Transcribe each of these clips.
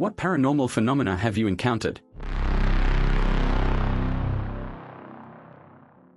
What paranormal phenomena have you encountered?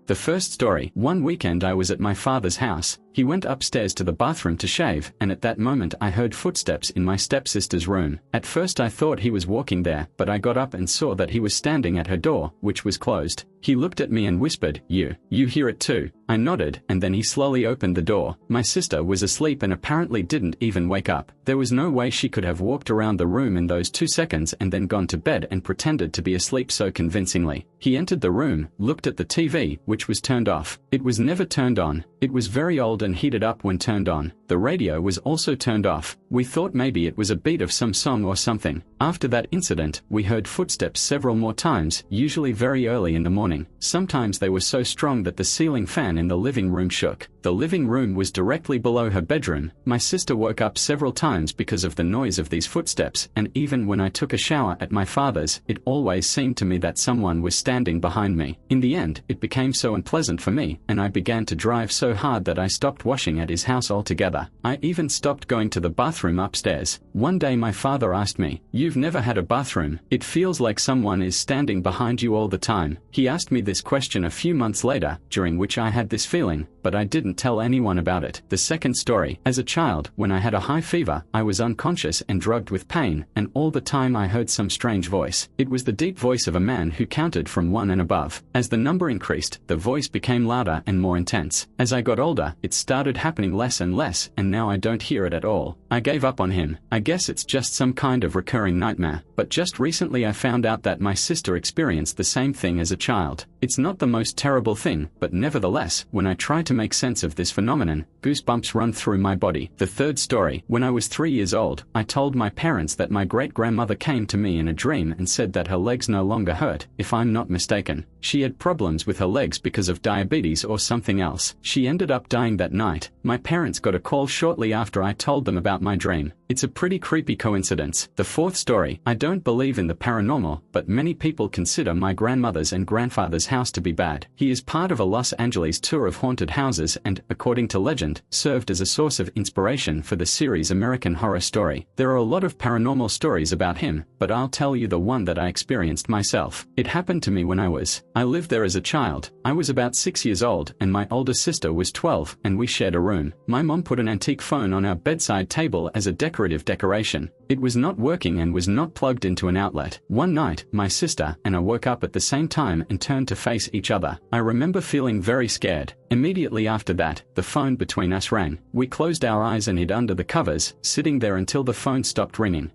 The first story. One weekend I was at my father's house. He went upstairs to the bathroom to shave, and at that moment I heard footsteps in my stepsister's room. At first I thought he was walking there, but I got up and saw that he was standing at her door, which was closed. He looked at me and whispered, You hear it too?" I nodded, and then he slowly opened the door. My sister was asleep and apparently didn't even wake up. There was no way she could have walked around the room in those 2 seconds and then gone to bed and pretended to be asleep so convincingly. He entered the room, looked at the TV, which was turned off. It was never turned on. It was very old and heated up when turned on. The radio was also turned off. We thought maybe it was a beat of some song or something. After that incident, we heard footsteps several more times, usually very early in the morning. Sometimes they were so strong that the ceiling fan in the living room shook. The living room was directly below her bedroom. My sister woke up several times because of the noise of these footsteps, and even when I took a shower at my father's, it always seemed to me that someone was standing behind me. In the end, it became so unpleasant for me, and I began to drive so hard that I stopped washing at his house altogether. I even stopped going to the bathroom upstairs. One day my father asked me, "You've never had a bathroom? It feels like someone is standing behind you all the time." He asked me this question a few months later, during which I had this feeling, but I didn't tell anyone about it. The second story. As a child, when I had a high fever, I was unconscious and drugged with pain, and all the time I heard some strange voice. It was the deep voice of a man who counted from 1 and above. As the number increased, the voice became louder and more intense. As I got older, it started happening less and less, and now I don't hear it at all. I gave up on him. I guess it's just some kind of recurring nightmare. But just recently I found out that my sister experienced the same thing as a child. It's not the most terrible thing, but nevertheless, when I try to make sense of this phenomenon, goosebumps run through my body. The third story. When I was 3 years old, I told my parents that my great-grandmother came to me in a dream and said that her legs no longer hurt, if I'm not mistaken. She had problems with her legs because of diabetes or something else. She ended up dying that night. My parents got a call shortly after I told them about my dream. It's a pretty creepy coincidence. The fourth story. I don't believe in the paranormal, but many people consider my grandmother's and grandfather's house to be bad. He is part of a Los Angeles tour of haunted houses and, according to legend, served as a source of inspiration for the series American Horror Story. There are a lot of paranormal stories about him, but I'll tell you the one that I experienced myself. It happened to me when I lived there as a child. I was about 6 years old, and my older sister was 12, and we shared a room. My mom put an antique phone on our bedside table as a decorative decoration. It was not working and was not plugged into an outlet. One night, my sister and I woke up at the same time and turned to face each other. I remember feeling very scared. Immediately after that, the phone between us rang. We closed our eyes and hid under the covers, sitting there until the phone stopped ringing.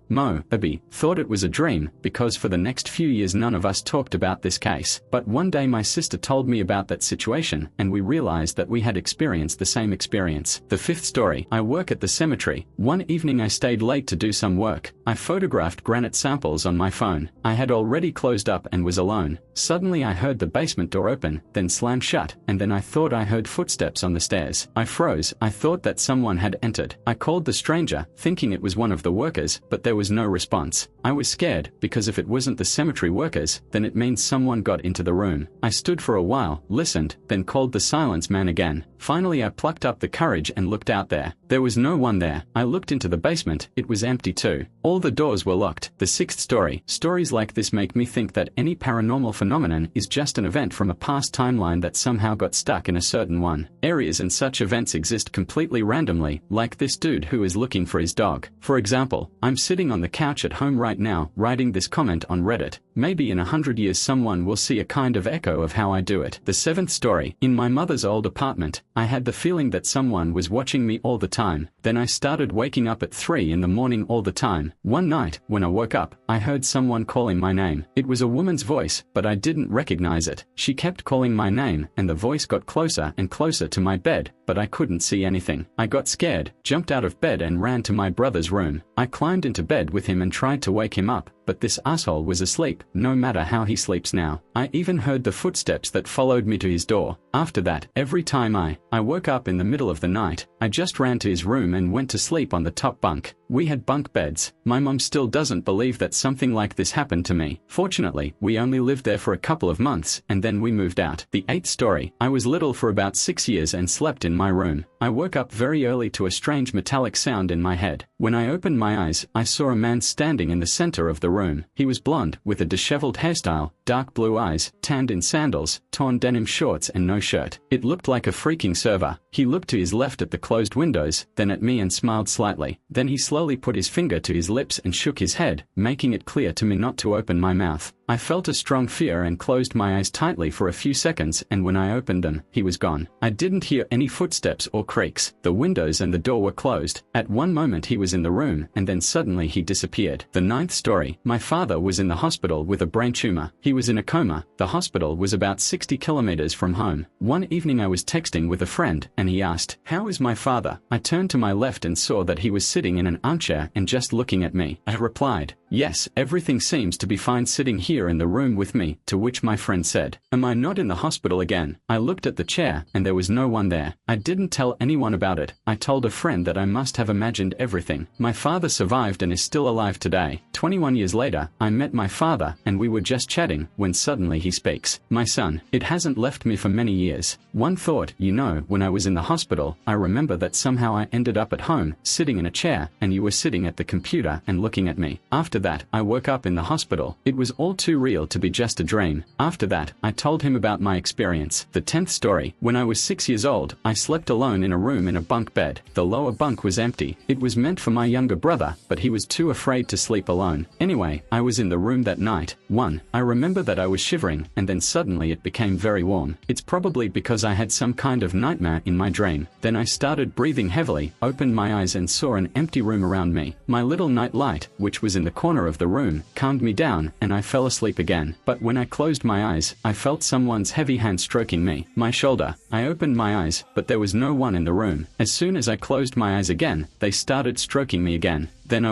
Abby thought it was a dream, because for the next few years none of us talked about this case. But one day my sister told me about that situation, and we realized that we had experienced the same experience. The fifth story. I work at the cemetery. One evening I stayed late to do some work. I photographed granite samples on my phone. I had already closed up and was alone. Suddenly I heard the basement door open, then slam shut, and then I thought I heard footsteps on the stairs. I froze. I thought that someone had entered. I called the stranger, thinking it was one of the workers, but there was no response. I was scared, because if it wasn't the cemetery workers, then it means someone got into the room. I stood for a while, listened, then called the silence man again. Finally I plucked up the courage and looked out there. There was no one there. I looked into the basement. It was empty too. All the doors were locked. The sixth story. Stories like this make me think that any paranormal phenomenon is just an event from a past timeline that somehow got stuck in a certain one. Areas and such events exist completely randomly, like this dude who is looking for his dog. For example, I'm sitting on the couch at home right now, writing this comment on Reddit. Maybe in 100 years someone will see a kind of echo of how I do it. The seventh story. In my mother's old apartment, I had the feeling that someone was watching me all the time. Then I started waking up at 3 in the morning all the time. One night, when I woke up, I heard someone calling my name. It was a woman's voice, but I didn't recognize it. She kept calling my name, and the voice got closer and closer to my bed, but I couldn't see anything. I got scared, jumped out of bed and ran to my brother's room. I climbed into bed with him and tried to wake him up, but this asshole was asleep, no matter how he sleeps now. I even heard the footsteps that followed me to his door. After that, every time I woke up in the middle of the night, I just ran to his room and went to sleep on the top bunk. We had bunk beds. My mom still doesn't believe that something like this happened to me. Fortunately, we only lived there for a couple of months, and then we moved out. The 8th story. I was little for about 6 years and slept in my room. I woke up very early to a strange metallic sound in my head. When I opened my eyes, I saw a man standing in the center of the room. He was blonde, with a disheveled hairstyle, dark blue eyes, tanned in sandals, torn denim shorts and no shirt. It looked like a freaking server. He looked to his left at the closed windows, then at me and smiled slightly. Then he slowly put his finger to his lips and shook his head, making it clear to me not to open my mouth. I felt a strong fear and closed my eyes tightly for a few seconds, and when I opened them, he was gone. I didn't hear any footsteps or creaks. The windows and the door were closed. At one moment he was in the room, and then suddenly he disappeared. The 9th story. My father was in the hospital with a brain tumor. He was in a coma. The hospital was about 60 kilometers from home. One evening I was texting with a friend, and he asked, "How is my father?" I turned to my left and saw that he was sitting in an armchair and just looking at me. I replied, "Yes, everything seems to be fine sitting here in the room with me," to which my friend said, "Am I not in the hospital again?" I looked at the chair, and there was no one there. I didn't tell anyone about it. I told a friend that I must have imagined everything. My father survived and is still alive today. 21 years later, I met my father, and we were just chatting, when suddenly he speaks. "My son, it hasn't left me for many years. One thought, when I was in the hospital, I remember that somehow I ended up at home, sitting in a chair, and you were sitting at the computer and looking at me. After that, I woke up in the hospital. It was all too real to be just a dream." After that, I told him about my experience. The 10th story. When I was 6 years old, I slept alone in a room in a bunk bed. The lower bunk was empty. It was meant for my younger brother, but he was too afraid to sleep alone. Anyway, I was in the room that night. I remember that I was shivering, and then suddenly it became very warm. It's probably because I had some kind of nightmare in my dream. Then I started breathing heavily, opened my eyes and saw an empty room around me. My little night light, which was in the corner of the room, calmed me down, and I fell asleep again. But when I closed my eyes, I felt someone's heavy hand stroking my shoulder. I opened my eyes, but there was no one in the room. As soon as I closed my eyes again, they started stroking me again. Then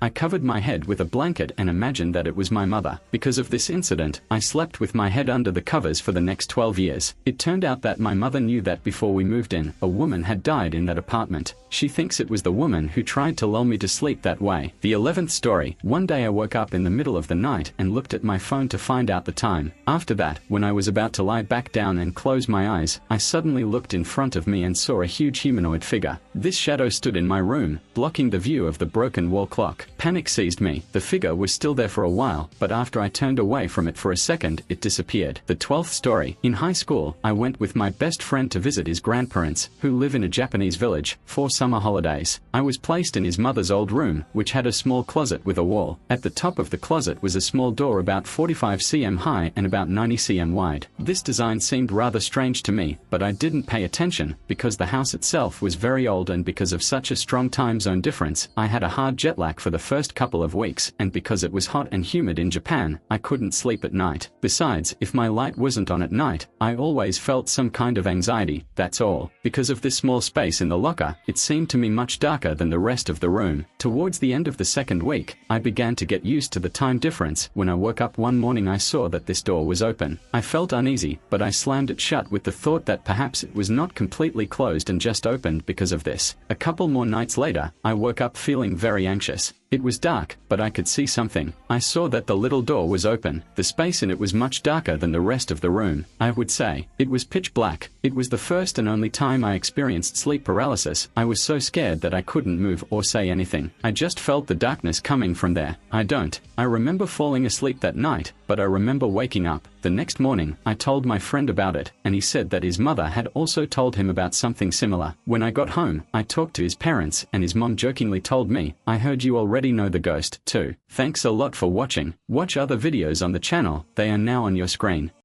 I covered my head with a blanket and imagined that it was my mother. Because of this incident, I slept with my head under the covers for the next 12 years. It turned out that my mother knew that before we moved in, a woman had died in that apartment. She thinks it was the woman who tried to lull me to sleep that way. The 11th story. One day I woke up in the middle of the night and looked at my phone to find out the time. After that, when I was about to lie back down and close my eyes, I suddenly looked in front of me and saw a huge humanoid figure. This shadow stood in my room, blocking the view of the broken wall clock. Panic seized me. The figure was still there for a while, but after I turned away from it for a second, it disappeared. The 12th story. In high school, I went with my best friend to visit his grandparents, who live in a Japanese village, for summer holidays. I was placed in his mother's old room, which had a small closet with a wall. At the top of the closet was a small door about 45 cm high and about 90 cm wide. This design seemed rather strange to me, but I didn't pay attention, because the house itself was very old, and because of such a strong time zone difference, I had a hard jet lag for the first couple of weeks, and because it was hot and humid in Japan, I couldn't sleep at night. Besides, if my light wasn't on at night, I always felt some kind of anxiety, that's all. Because of this small space in the locker, it seemed to me much darker than the rest of the room. Towards the end of the second week, I began to get used to the time difference. When I woke up one morning, I saw that this door was open. I felt uneasy, but I slammed it shut with the thought that perhaps it was not completely closed and just opened because of this. A couple more nights later, I woke up feeling very anxious. It was dark, but I could see something. I saw that the little door was open. The space in it was much darker than the rest of the room. I would say, it was pitch black. It was the first and only time I experienced sleep paralysis. I was so scared that I couldn't move or say anything. I just felt the darkness coming from there. I remember falling asleep that night, but I remember waking up. The next morning, I told my friend about it, and he said that his mother had also told him about something similar. When I got home, I talked to his parents, and his mom jokingly told me, "I heard you already know the ghost, too." Thanks a lot for watching. Watch other videos on the channel, they are now on your screen.